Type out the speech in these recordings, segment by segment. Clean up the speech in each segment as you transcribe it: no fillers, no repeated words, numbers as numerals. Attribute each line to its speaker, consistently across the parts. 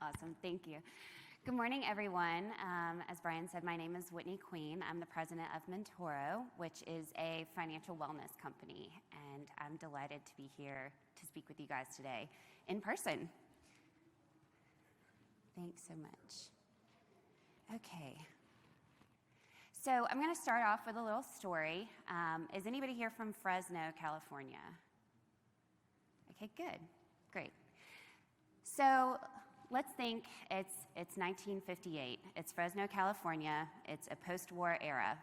Speaker 1: Awesome, thank you. Good morning, everyone. As Brian said, my name is Whitney Queen. I'm the president of Mentoro, which is a financial wellness company, and I'm delighted to be here to speak with you guys today in person. Thanks so much. Okay. So I'm going to start off with a little story. Is anybody here from Fresno, California? Okay, good, great. So let's think it's 1958. It's Fresno, California. It's a post-war era.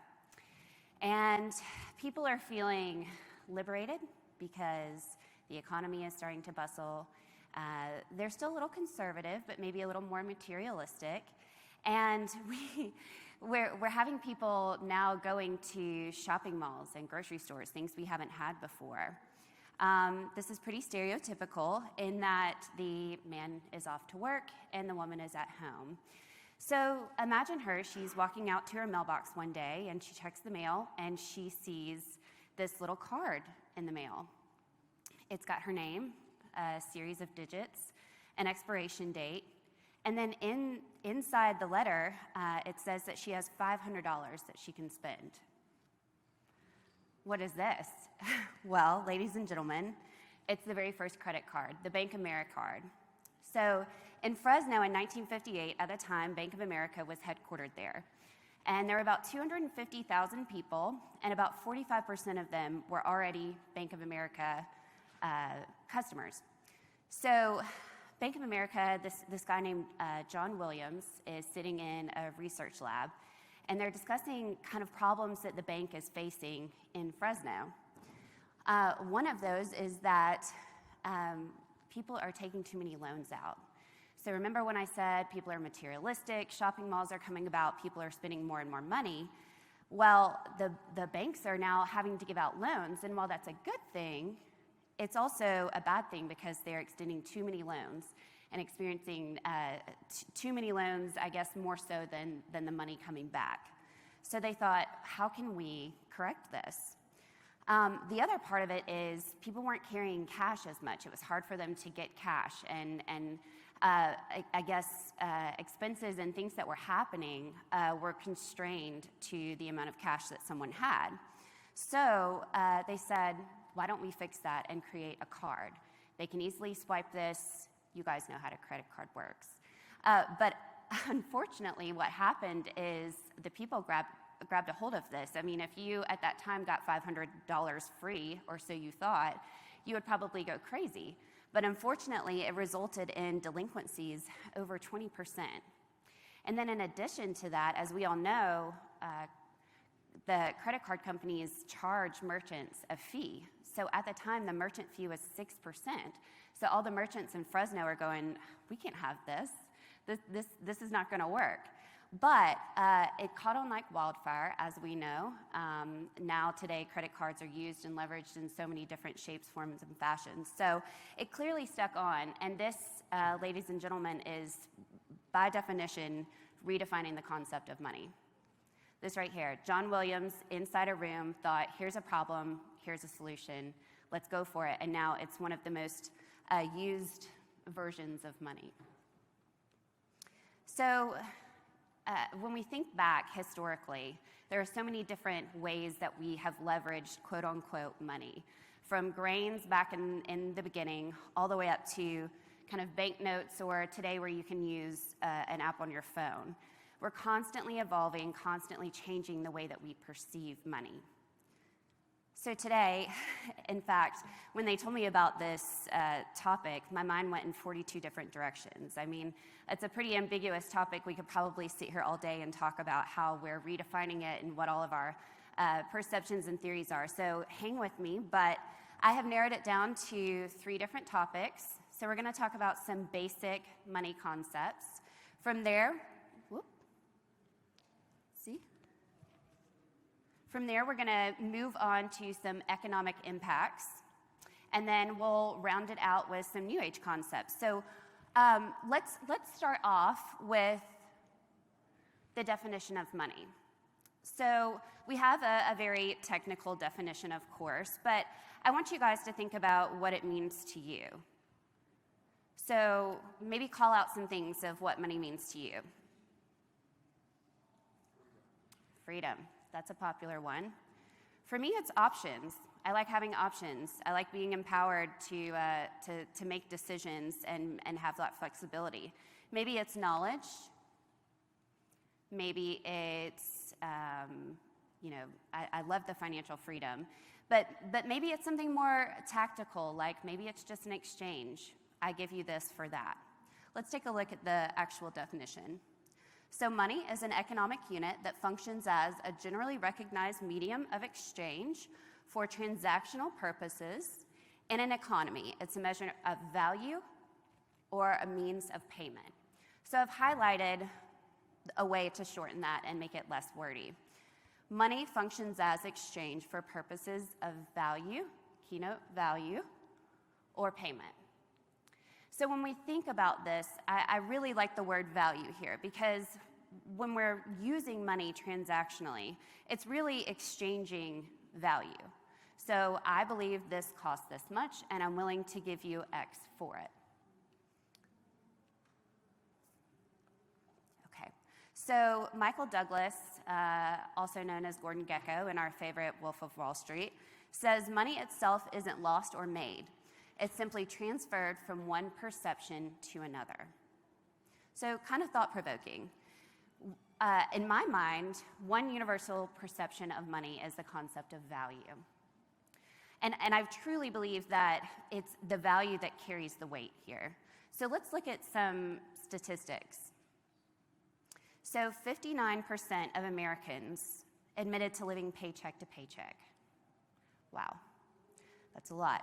Speaker 1: And people are feeling liberated because the economy is starting to bustle. They're still a little conservative, but maybe a little more materialistic. And we're having people now going to shopping malls and grocery stores, things we haven't had before. This is pretty stereotypical in that the man is off to work and the woman is at home. So imagine her, she's walking out to her mailbox one day and she checks the mail and she sees this little card in the mail. It's got her name, a series of digits, an expiration date, and then inside the letter, it says that she has $500 that she can spend. What is this? Well, ladies and gentlemen, it's the very first credit card, the Bank of America card. So in Fresno in 1958, at the time, Bank of America was headquartered there. And there were about 250,000 people, and about 45% of them were already Bank of America customers. So Bank of America, this guy named John Williams is sitting in a research lab, and they're discussing kind of problems that the bank is facing in Fresno. One of those is that people are taking too many loans out. So remember when I said people are materialistic, shopping malls are coming about, people are spending more and more money? Well, the banks are now having to give out loans, and while that's a good thing, it's also a bad thing because they're extending too many loans and experiencing too many loans, I guess, more so than the money coming back. So they thought, how can we correct this? The other part of it is people weren't carrying cash as much. It was hard for them to get cash, and I guess expenses and things that were happening were constrained to the amount of cash that someone had. So they said, why don't we fix that and create a card? They can easily swipe this. You guys know how a credit card works. But unfortunately, what happened is the people grabbed a hold of this. I mean, if you at that time got $500 free, or so you thought, you would probably go crazy. But unfortunately, it resulted in delinquencies over 20%. And then in addition to that, as we all know, the credit card companies charge merchants a fee. So at the time, the merchant fee was 6%. So all the merchants in Fresno are going, we can't have this. This is not going to work. But it caught on like wildfire, as we know. Now today, credit cards are used and leveraged in so many different shapes, forms, and fashions. So it clearly stuck on. And this, ladies and gentlemen, is by definition redefining the concept of money. This right here, John Williams inside a room thought, here's a problem, here's a solution, let's go for it. And now it's one of the most used versions of money. So when we think back historically, there are so many different ways that we have leveraged quote unquote money, from grains back in the beginning all the way up to kind of banknotes, or today where you can use an app on your phone. We're constantly evolving, constantly changing the way that we perceive money. So today, in fact, when they told me about this topic, my mind went in 42 different directions. I mean, it's a pretty ambiguous topic. We could probably sit here all day and talk about how we're redefining it and what all of our perceptions and theories are. So hang with me, but I have narrowed it down to 3 different topics. So we're going to talk about some basic money concepts. From there, From there, we're going to move on to some economic impacts, and then we'll round it out with some New Age concepts. So let's start off with the definition of money. So we have a very technical definition, of course, but I want you guys to think about what it means to you. So maybe call out some things of what money means to you. Freedom, that's a popular one. For me, it's options. I like having options. I like being empowered to make decisions and have that flexibility. Maybe it's knowledge. Maybe it's, I love the financial freedom. But maybe it's something more tactical, like maybe it's just an exchange. I give you this for that. Let's take a look at the actual definition. So money is an economic unit that functions as a generally recognized medium of exchange for transactional purposes in an economy. It's a measure of value or a means of payment. So I've highlighted a way to shorten that and make it less wordy. Money functions as exchange for purposes of value, Keynote value, or payment. So when we think about this, I really like the word value here, because when we're using money transactionally, it's really exchanging value. So I believe this costs this much, and I'm willing to give you X for it. Okay, so Michael Douglas, also known as Gordon Gekko in our favorite Wolf of Wall Street, says money itself isn't lost or made. It's simply transferred from one perception to another. So kind of thought-provoking. In my mind, one universal perception of money is the concept of value. And I truly believe that it's the value that carries the weight here. So let's look at some statistics. So 59% of Americans admitted to living paycheck to paycheck. Wow, that's a lot.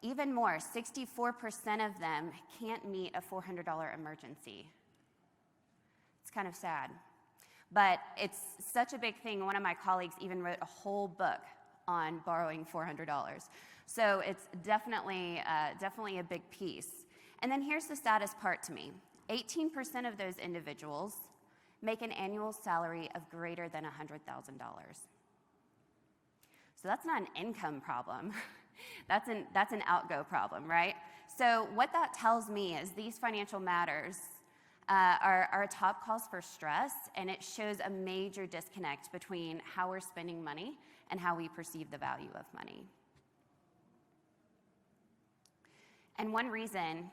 Speaker 1: Even more, 64% of them can't meet a $400 emergency. It's kind of sad. But it's such a big thing. One of my colleagues even wrote a whole book on borrowing $400. So it's definitely a big piece. And then here's the saddest part to me. 18% of those individuals make an annual salary of greater than $100,000. So that's not an income problem. That's an outgo problem, right? So what that tells me is these financial matters are a top cause for stress, and it shows a major disconnect between how we're spending money and how we perceive the value of money. And one reason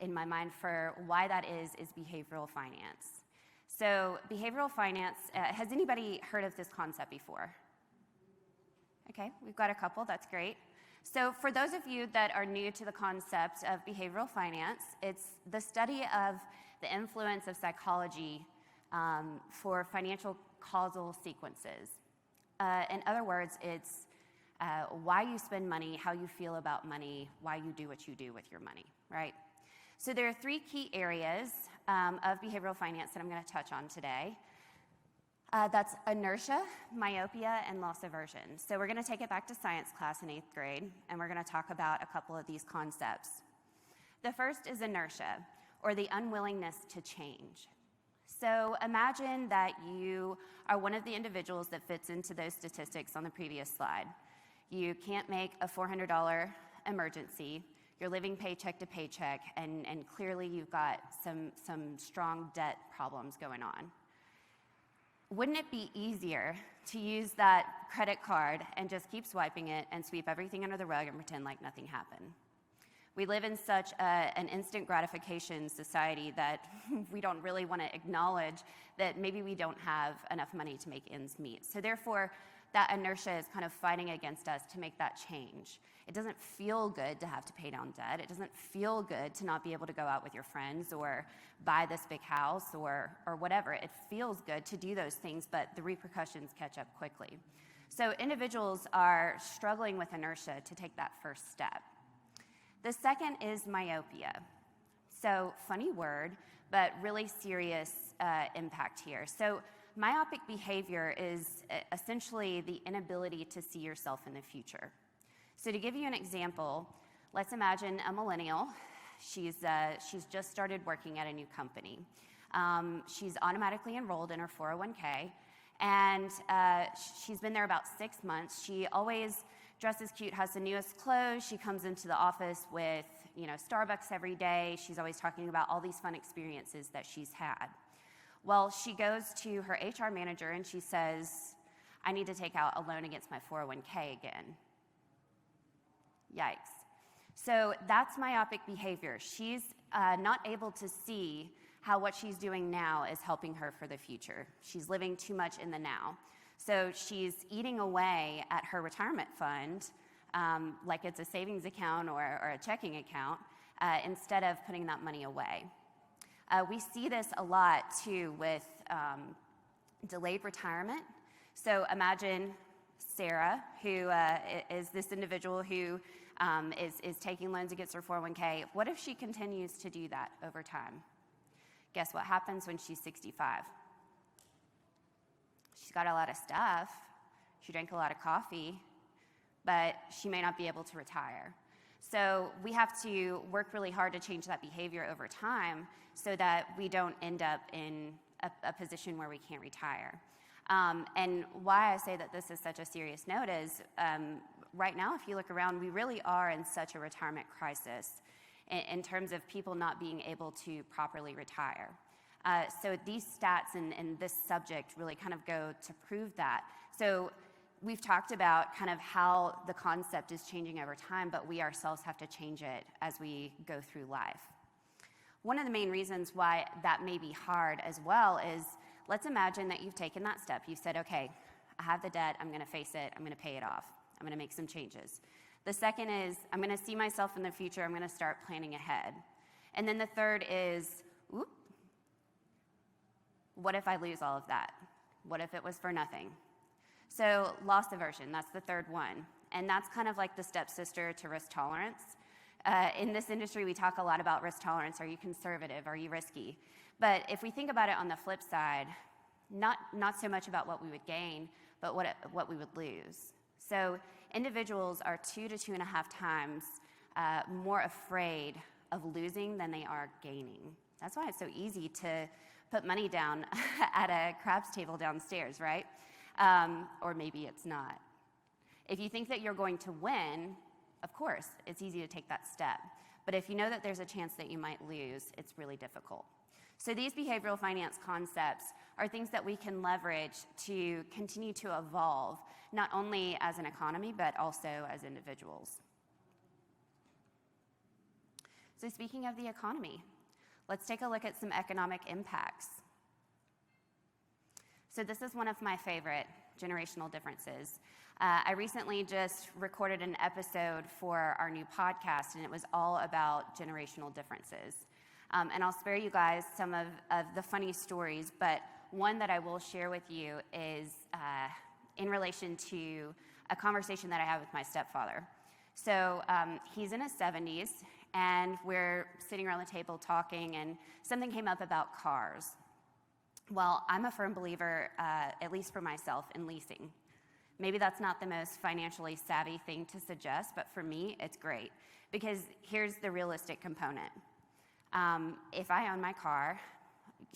Speaker 1: in my mind for why that is behavioral finance. So behavioral finance, has anybody heard of this concept before? Okay, we've got a couple, that's great. So for those of you that are new to the concept of behavioral finance, it's the study of the influence of psychology for financial causal sequences. In other words, it's why you spend money, how you feel about money, why you do what you do with your money, right? So there are three key areas of behavioral finance that I'm going to touch on today. That's inertia, myopia, and loss aversion. So we're going to take it back to science class in 8th grade, and we're going to talk about a couple of these concepts. The first is inertia, or the unwillingness to change. So imagine that you are one of the individuals that fits into those statistics on the previous slide. You can't make a $400 emergency. You're living paycheck to paycheck, and clearly you've got some strong debt problems going on. Wouldn't it be easier to use that credit card and just keep swiping it and sweep everything under the rug and pretend like nothing happened? We live in such an instant gratification society that we don't really want to acknowledge that maybe we don't have enough money to make ends meet. So therefore, that inertia is kind of fighting against us to make that change. It doesn't feel good to have to pay down debt. It doesn't feel good to not be able to go out with your friends or buy this big house or whatever. It feels good to do those things, but the repercussions catch up quickly. So individuals are struggling with inertia to take that first step. The second is myopia. So funny word, but really serious impact here. So myopic behavior is essentially the inability to see yourself in the future. So to give you an example, let's imagine a millennial. She's just started working at a new company. She's automatically enrolled in her 401k, and she's been there about 6 months. She always dresses cute, has the newest clothes. She comes into the office with Starbucks every day. She's always talking about all these fun experiences that she's had. Well, she goes to her HR manager and she says, I need to take out a loan against my 401k again. Yikes. So that's myopic behavior. She's not able to see how what she's doing now is helping her for the future. She's living too much in the now. So she's eating away at her retirement fund like it's a savings account or a checking account instead of putting that money away. We see this a lot too with delayed retirement. So imagine Sarah, who is this individual who is taking loans against her 401k. What if she continues to do that over time? Guess what happens when she's 65? She's got a lot of stuff. She drank a lot of coffee, but she may not be able to retire. So we have to work really hard to change that behavior over time so that we don't end up in a position where we can't retire. And why I say that this is such a serious note is right now, if you look around, we really are in such a retirement crisis in terms of people not being able to properly retire. So these stats and this subject really kind of go to prove that. So we've talked about kind of how the concept is changing over time, but we ourselves have to change it as we go through life. One of the main reasons why that may be hard as well is, let's imagine that you've taken that step. You've said, okay, I have the debt, I'm gonna face it, I'm gonna pay it off, I'm gonna make some changes. The second is, I'm gonna see myself in the future, I'm gonna start planning ahead. And then the third is, what if I lose all of that? What if it was for nothing? So loss aversion, that's the third one. And that's kind of like the stepsister to risk tolerance. In this industry, we talk a lot about risk tolerance. Are you conservative? Are you risky? But if we think about it on the flip side, not so much about what we would gain, but what we would lose. So individuals are 2 to 2.5 times more afraid of losing than they are gaining. That's why it's so easy to put money down at a craps table downstairs, right? Or maybe it's not. If you think that you're going to win, of course, it's easy to take that step. But if you know that there's a chance that you might lose, it's really difficult. So these behavioral finance concepts are things that we can leverage to continue to evolve, not only as an economy, but also as individuals. So speaking of the economy, let's take a look at some economic impacts. So this is one of my favorite generational differences. I recently just recorded an episode for our new podcast, and it was all about generational differences. And I'll spare you guys some of the funny stories, but one that I will share with you is in relation to a conversation that I had with my stepfather. So he's in his 70s, and we're sitting around the table talking, and something came up about cars. Well, I'm a firm believer, at least for myself, in leasing. Maybe that's not the most financially savvy thing to suggest, but for me, it's great. Because here's the realistic component. If I own my car,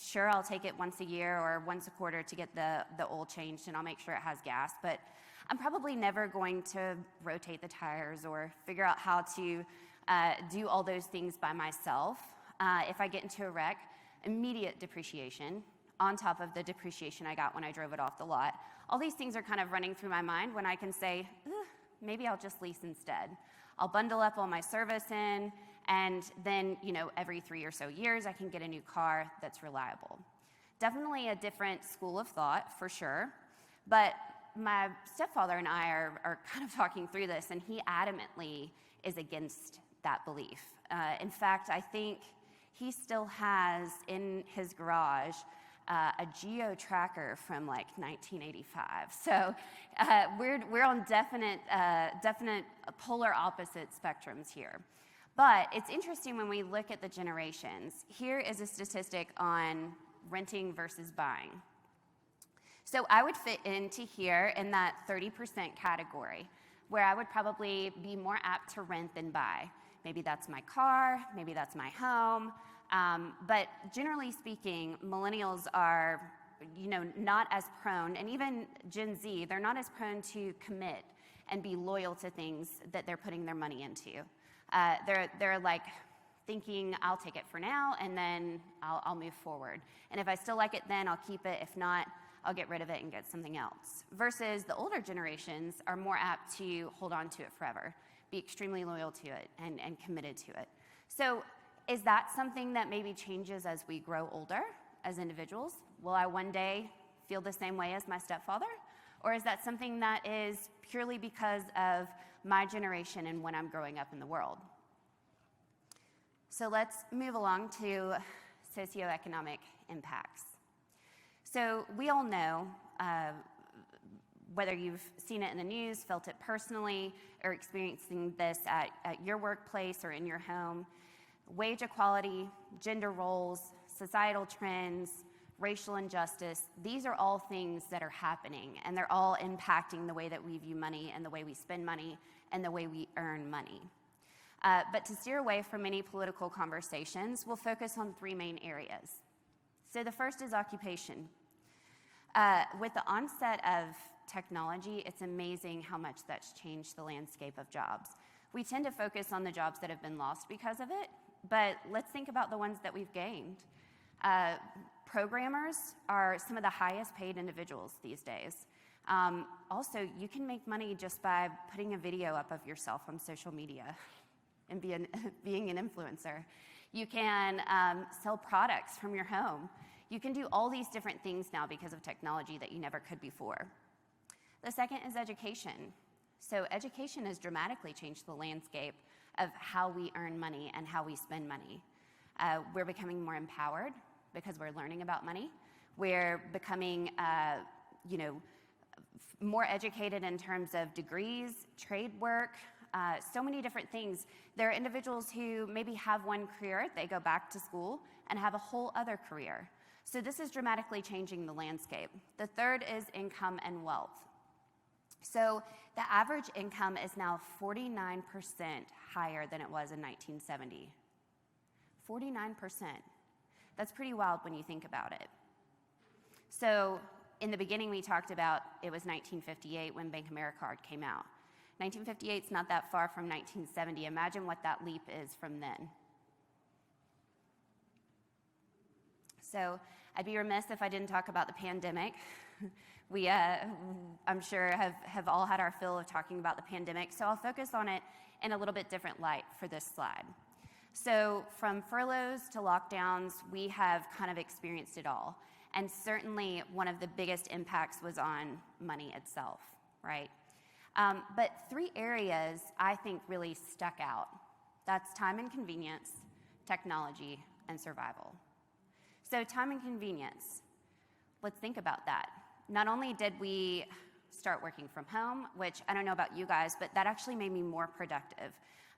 Speaker 1: sure, I'll take it once a year or once a quarter to get the oil changed, and I'll make sure it has gas, but I'm probably never going to rotate the tires or figure out how to do all those things by myself. If I get into a wreck, immediate depreciation on top of the depreciation I got when I drove it off the lot. All these things are kind of running through my mind when I can say, maybe I'll just lease instead. I'll bundle up all my service in, and then, every 3 or so years, I can get a new car that's reliable. Definitely a different school of thought, for sure, but my stepfather and I are kind of talking through this, and he adamantly is against that belief. In fact, I think he still has in his garage a Geo tracker from like 1985. So we're on definite polar opposite spectrums here. But it's interesting when we look at the generations. Here is a statistic on renting versus buying. So I would fit into here in that 30% category, where I would probably be more apt to rent than buy. Maybe that's my car, maybe that's my home. But generally speaking, millennials are, not as prone, and even Gen Z, they're not as prone to commit and be loyal to things that they're putting their money into. They're like thinking, I'll take it for now, and then I'll move forward. And if I still like it, then I'll keep it. If not, I'll get rid of it and get something else. Versus the older generations are more apt to hold on to it forever, be extremely loyal to it and committed to it. So is that something that maybe changes as we grow older as individuals? Will I one day feel the same way as my stepfather? Or is that something that is purely because of my generation and when I'm growing up in the world? So let's move along to socioeconomic impacts. So we all know, whether you've seen it in the news, felt it personally, or experiencing this at your workplace or in your home, wage equality, gender roles, societal trends, racial injustice, these are all things that are happening, and they're all impacting the way that we view money and the way we spend money and the way we earn money. But to steer away from many political conversations, we'll focus on three main areas. So the first is occupation. With the onset of technology, it's amazing how much that's changed the landscape of jobs. We tend to focus on the jobs that have been lost because of it, but let's think about the ones that we've gained. Programmers are some of the highest paid individuals these days. Also, you can make money just by putting a video up of yourself on social media and being an influencer. You can sell products from your home. You can do all these different things now because of technology that you never could before. The second is education. So education has dramatically changed the landscape of how we earn money and how we spend money. We're becoming more empowered because we're learning about money. We're becoming, more educated in terms of degrees, trade work, so many different things. There are individuals who maybe have one career, they go back to school and have a whole other career. So this is dramatically changing the landscape. The third is income and wealth. So the average income is now 49% higher than it was in 1970. 49%. That's pretty wild when you think about it. So in the beginning, we talked about it was 1958 when Bank America came out. 1958 is not that far from 1970. Imagine what that leap is from then. So I'd be remiss if I didn't talk about the pandemic. We, I'm sure, have all had our fill of talking about the pandemic, so I'll focus on it in a little bit different light for this slide. So from furloughs to lockdowns, we have kind of experienced it all. And certainly one of the biggest impacts was on money itself, right? But three areas I think really stuck out. That's time and convenience, technology, and survival. So time and convenience, let's think about that. Not only did we start working from home, which I don't know about you guys, but that actually made me more productive.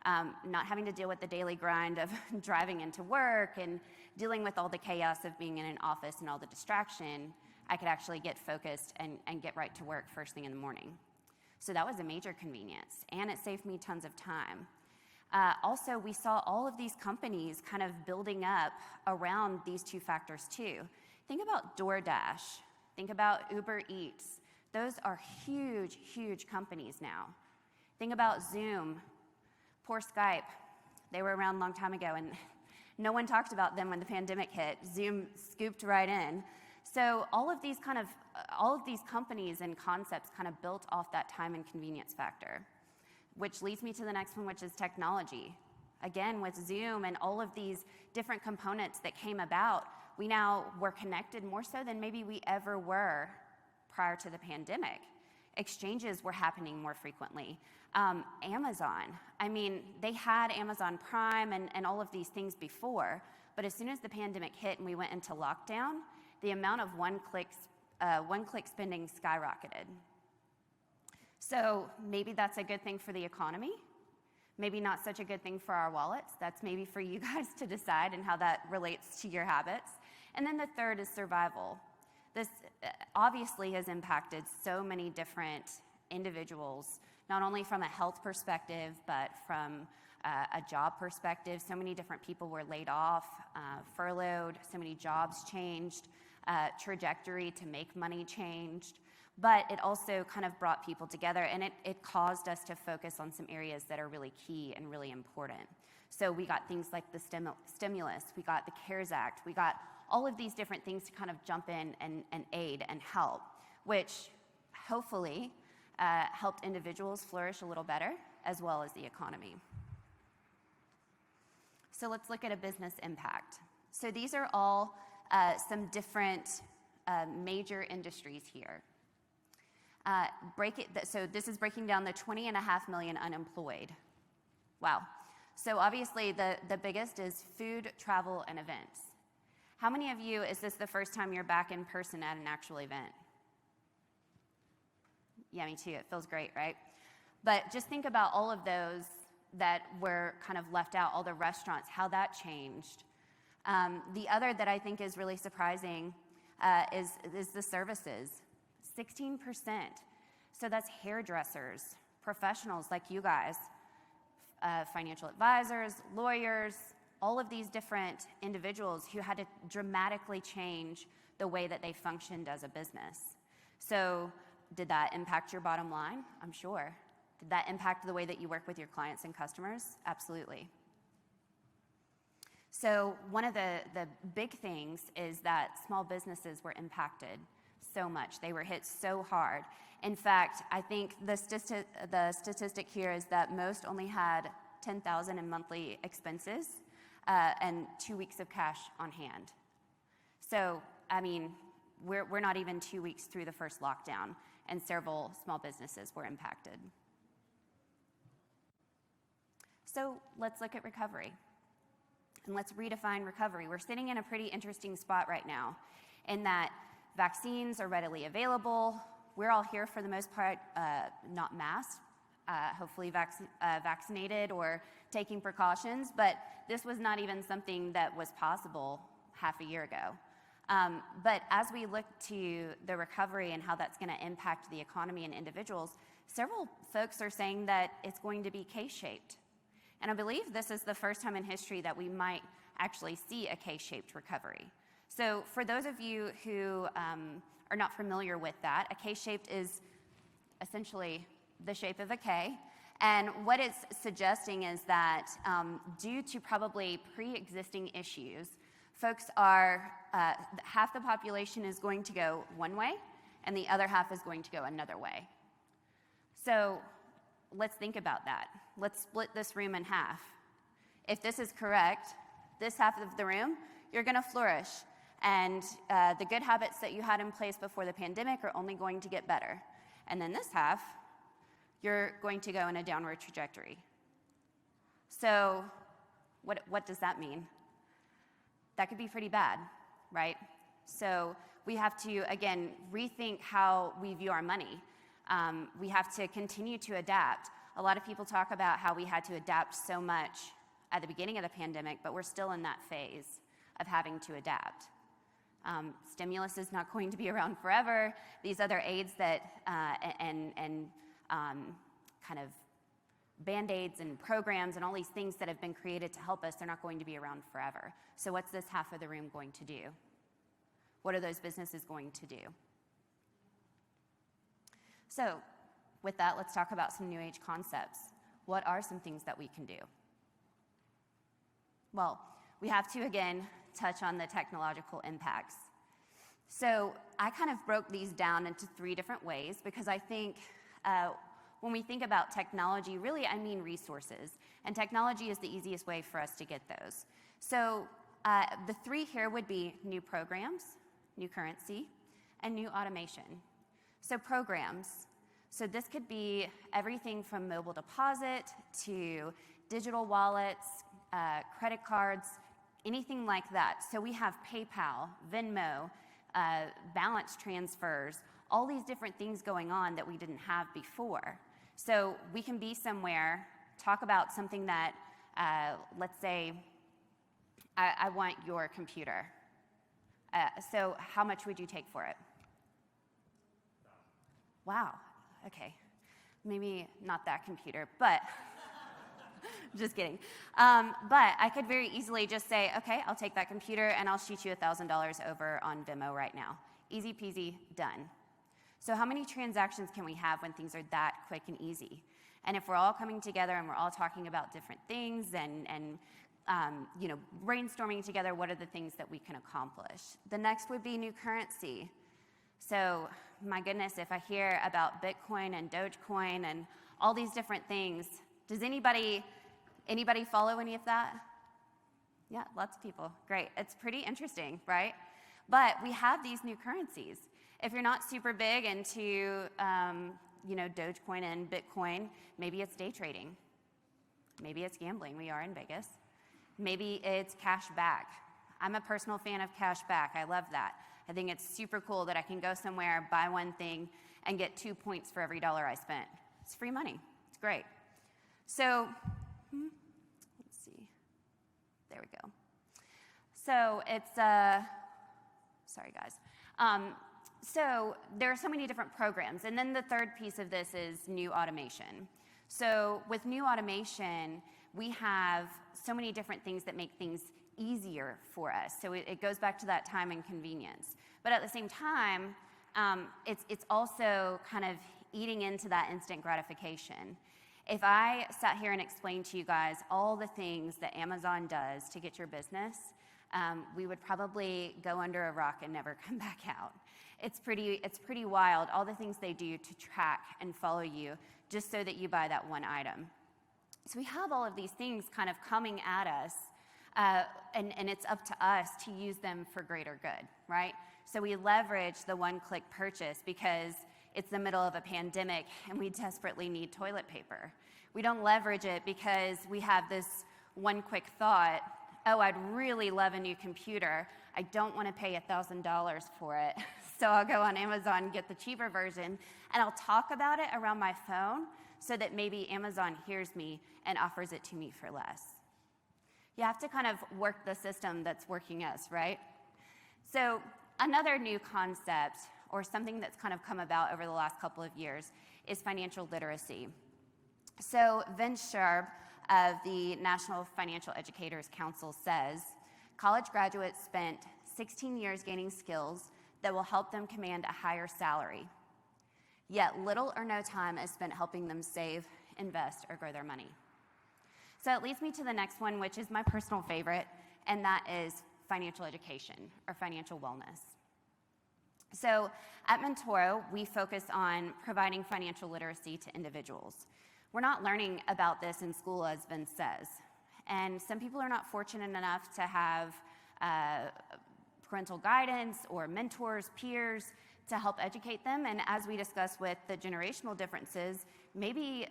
Speaker 1: Not having to deal with the daily grind of driving into work and dealing with all the chaos of being in an office and all the distraction, I could actually get focused and get right to work first thing in the morning. So that was a major convenience, and it saved me tons of time. Also, we saw all of these companies kind of building up around these two factors too. Think about DoorDash. Think about Uber Eats. Those are huge, huge companies now. Think about Zoom, poor Skype. They were around a long time ago, and no one talked about them when the pandemic hit. Zoom scooped right in. So all of these companies and concepts kind of built off that time and convenience factor, which leads me to the next one, which is technology. Again, with Zoom and all of these different components that came about, we now were connected more so than maybe we ever were prior to the pandemic. Exchanges were happening more frequently. Amazon, I mean, they had Amazon Prime and all of these things before, but as soon as the pandemic hit and we went into lockdown, the amount of one-click spending skyrocketed. So maybe that's a good thing for the economy, maybe not such a good thing for our wallets. That's maybe for you guys to decide and how that relates to your habits. And then the third is survival. This obviously has impacted so many different individuals, not only from a health perspective, but from a job perspective. So many different people were laid off, furloughed, so many jobs changed. trajectory to make money changed, but it also kind of brought people together, and it caused us to focus on some areas that are really key and really important. So we got things like the stimulus, we got the CARES Act, we got all of these different things to kind of jump in and aid and help, which hopefully helped individuals flourish a little better, as well as the economy. So let's look at a business impact. So these are all some different major industries here. So this is breaking down the 20.5 million unemployed. Wow. So obviously the biggest is food, travel, and events. How many of you, is this the first time you're back in person at an actual event? Yeah, me too. It feels great, right? But just think about all of those that were kind of left out, all the restaurants, how that changed. The other that I think is really surprising is the services, 16%. So that's hairdressers, professionals like you guys, financial advisors, lawyers, all of these different individuals who had to dramatically change the way that they functioned as a business. So did that impact your bottom line? I'm sure. Did that impact the way that you work with your clients and customers? Absolutely. So one of the big things is that small businesses were impacted so much. They were hit so hard. In fact, I think the statistic here is that most only had $10,000 in monthly expenses and 2 weeks of cash on hand. So, I mean, we're not even 2 weeks through the first lockdown, and several small businesses were impacted. So let's look at recovery, and let's redefine recovery. We're sitting in a pretty interesting spot right now in that vaccines are readily available. We're all here for the most part, not masked, hopefully vaccinated or taking precautions, but this was not even something that was possible half a year ago. But as we look to the recovery and how that's going to impact the economy and individuals, several folks are saying that it's going to be K-shaped. And I believe this is the first time in history that we might actually see a K-shaped recovery. So for those of you who are not familiar with that, a K-shaped is essentially the shape of a K. And what it's suggesting is that due to probably pre-existing issues, folks are, half the population is going to go one way, and the other half is going to go another way. So let's think about that. Let's split this room in half. If this is correct, this half of the room, you're going to flourish. And the good habits that you had in place before the pandemic are only going to get better. And then this half, you're going to go in a downward trajectory. So what does that mean? That could be pretty bad, right? So we have to, again, rethink how we view our money. We have to continue to adapt. A lot of people talk about how we had to adapt so much at the beginning of the pandemic, but we're still in that phase of having to adapt. Stimulus is not going to be around forever. These other aids that kind of Band-Aids and programs and all these things that have been created to help us, they're not going to be around forever. So what's this half of the room going to do? What are those businesses going to do? So with that, let's talk about some new age concepts. What are some things that we can do? Well, we have to, again, touch on the technological impacts. So I kind of broke these down into 3 different ways because I think when we think about technology, really I mean resources, and technology is the easiest way for us to get those. So the 3 here would be new programs, new currency, and new automation. So programs. So this could be everything from mobile deposit to digital wallets, credit cards, anything like that. So we have PayPal, Venmo, balance transfers, all these different things going on that we didn't have before. So we can be somewhere, talk about something that, let's say, I want your computer. So how much would you take for it? Wow, okay. Maybe not that computer, but Just kidding. But I could very easily just say, okay, I'll take that computer and I'll shoot you $1,000 over on Venmo right now. Easy peasy, done. So how many transactions can we have when things are that quick and easy? And if we're all coming together and we're all talking about different things and brainstorming together, what are the things that we can accomplish? The next would be new currency. So my goodness, if I hear about Bitcoin and Dogecoin and all these different things, does anybody follow any of that? Yeah, lots of people. Great. It's pretty interesting, right? But we have these new currencies. If you're not super big into Dogecoin and Bitcoin, maybe it's day trading. Maybe it's gambling. We are in Vegas. Maybe it's cash back. I'm a personal fan of cash back. I love that. I think it's super cool that I can go somewhere, buy one thing, and get 2 points for every dollar I spent. It's free money. It's great. So, let's see. There we go. So it's, sorry guys. So there are so many different programs. And then the third piece of this is new automation. So with new automation, we have so many different things that make things easier for us. So it goes back to that time and convenience. But at the same time, it's also kind of eating into that instant gratification. If I sat here and explained to you guys all the things that Amazon does to get your business, we would probably go under a rock and never come back out. It's pretty wild, all the things they do to track and follow you just so that you buy that one item. So we have all of these things kind of coming at us, and it's up to us to use them for greater good, right? So we leverage the one-click purchase because it's the middle of a pandemic and we desperately need toilet paper. We don't leverage it because we have this one quick thought, oh, I'd really love a new computer. I don't want to pay $1,000 for it, so I'll go on Amazon and get the cheaper version, and I'll talk about it around my phone so that maybe Amazon hears me and offers it to me for less. You have to kind of work the system that's working us, right? So another new concept, or something that's kind of come about over the last couple of years, is financial literacy. So Vince Sharp of the National Financial Educators Council says, college graduates spent 16 years gaining skills that will help them command a higher salary. Yet little or no time is spent helping them save, invest, or grow their money. So it leads me to the next one, which is my personal favorite, and that is financial education or financial wellness. So at Mentoro, we focus on providing financial literacy to individuals. We're not learning about this in school, as Vince says. And some people are not fortunate enough to have parental guidance or mentors, peers, to help educate them. And as we discussed with the generational differences, maybe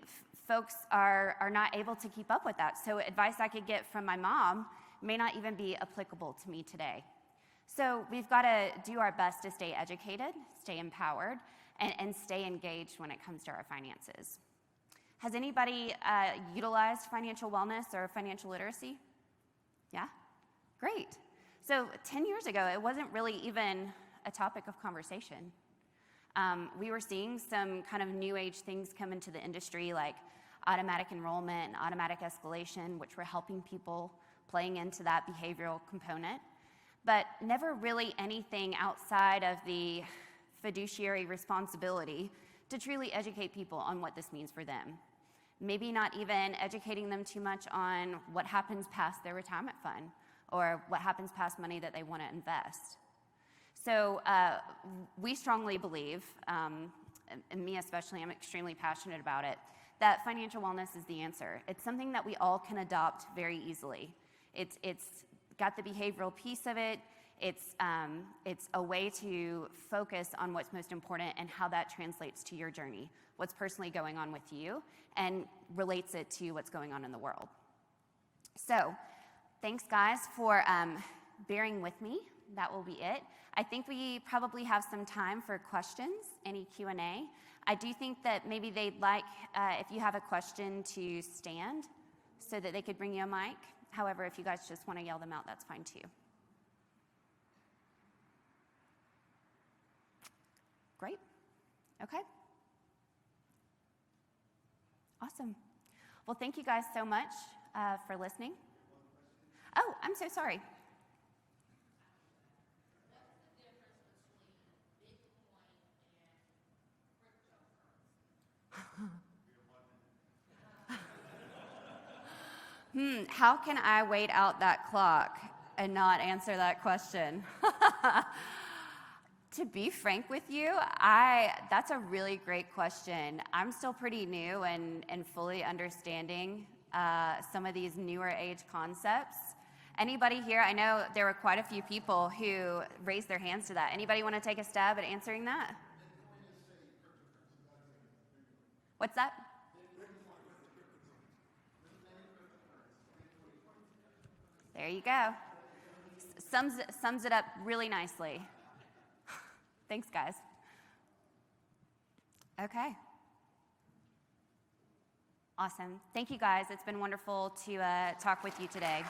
Speaker 1: folks are not able to keep up with that. So advice I could get from my mom may not even be applicable to me today. So we've got to do our best to stay educated, stay empowered, and stay engaged when it comes to our finances. Has anybody utilized financial wellness or financial literacy? Yeah? Great. So 10 years ago, it wasn't really even a topic of conversation. We were seeing some kind of new age things come into the industry, like automatic enrollment and automatic escalation, which were helping people, playing into that behavioral component, but never really anything outside of the fiduciary responsibility to truly educate people on what this means for them. Maybe not even educating them too much on what happens past their retirement fund or what happens past money that they want to invest. So we strongly believe, and me especially, I'm extremely passionate about it, that financial wellness is the answer. It's something that we all can adopt very easily. It's got the behavioral piece of it. It's a way to focus on what's most important and how that translates to your journey, what's personally going on with you, and relates it to what's going on in the world. So thanks, guys, for bearing with me. That will be it. I think we probably have some time for questions, any Q&A. I do think that maybe they'd like, if you have a question, to stand so that they could bring you a mic. However, if you guys just want to yell them out, that's fine too. Great. Okay. Awesome. Well, thank you guys so much. for listening. Oh, I'm so sorry. How can I wait out that clock and not answer that question? To be frank with you, that's a really great question. I'm still pretty new and fully understanding some of these newer age concepts. Anybody here? I know there were quite a few people who raised their hands to that. Anybody want to take a stab at answering that? What's that? There you go. Sums it up really nicely. Thanks, guys. Okay. Awesome. Thank you, guys. It's been wonderful to talk with you today.